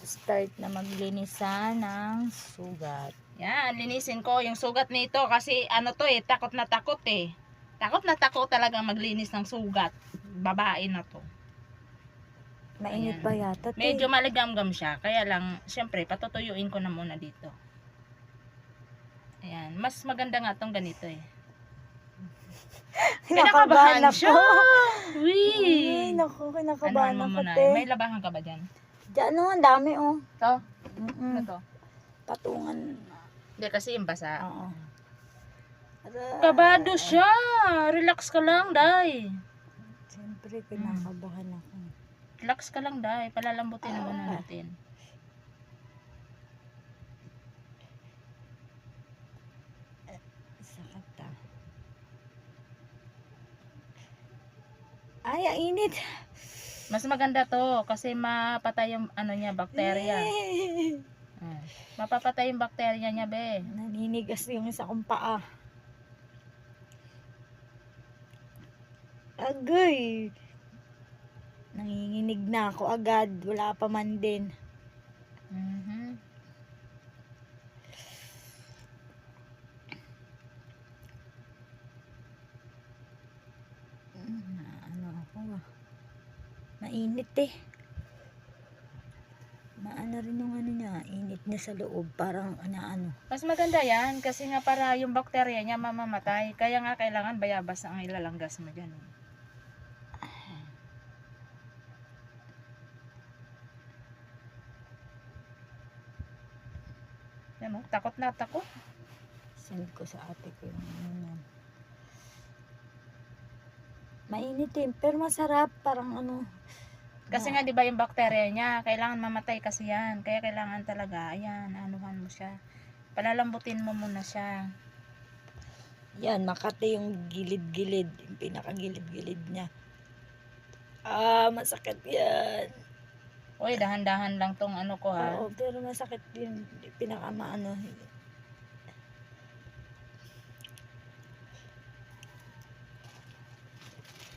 start na maglinisan ng sugat. Yan, linisin ko yung sugat nito kasi ano to eh, takot na takot eh. Takot na takot talagang maglinis ng sugat. Babae na to. Mainit Ayan. pa yata, te. Medyo maligamgam siya, kaya lang, syempre, patutuyuin ko na muna dito. Ayan, mas maganda nga tong ganito eh. Kinakabahan siya! ako. Wee! Ay, naku, kinakabahan Anuhan mo ako, muna. te. May labahan ka ba dyan? Diyan, ano, ang dami, oh. To? Ano to? Patungan. Hindi, kasi yung basa. Oo. Kabado siya! Relax ka lang, Day. Siyempre, kinakabahan ako. Relax ka lang, Day. Palalambutin na muna natin. Sakit ah. Ay, ang init. Mas maganda to kasi mapatay yung ano niya, bakterya. Mapapatay yung bakterya niya, be. Naninigas yung isa kong paa. Agay. Nanginginig na ako agad. Wala pa man din. Ano ako ah. Mainit eh. Maano rin yung ano niya. Init niya sa loob. Parang ano. Mas maganda yan kasi nga para yung bakterya niya mamamatay. Kaya nga kailangan bayabas ang ilalanggas mo dyan. Yan mo, takot na takot. Send ko sa ate ko yung ano yan. Mainit eh. Pero masarap. Parang ano. Kasi nga 'di ba yung bakterya niya, kailangan mamatay kasi yan. Kaya kailangan talaga, ayan, anuhan mo siya. Palalambutin mo muna siya. Yan, makati yung gilid-gilid. Yung pinakagilid-gilid niya. Masakit yan. Uy, dahan-dahan lang tong ano ko ha. Oo, pero masakit yung pinakamaano.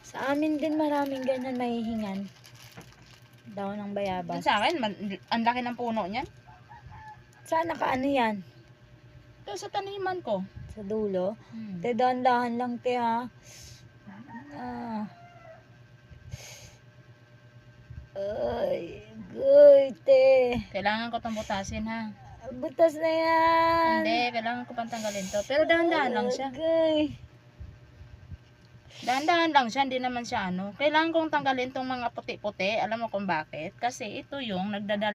Sa amin din maraming ganyan mahihingan. Daw ng bayabas. Sa akin, ang laki ng puno niyan. Saan nakaano yan? Ito sa taniman ko. Sa dulo? Te, dahan-dahan lang te ha. Ay, good te. Kailangan ko itong butasin ha. Butas na yan. Hindi, kailangan ko pantanggalin to. Pero dahan-dahan lang siya. Okay. Dahan-dahan lang siya, hindi naman siya ano. Kailangan kong tanggalin tong mga puti-puti. Alam mo kung bakit? Kasi ito yung nagdadala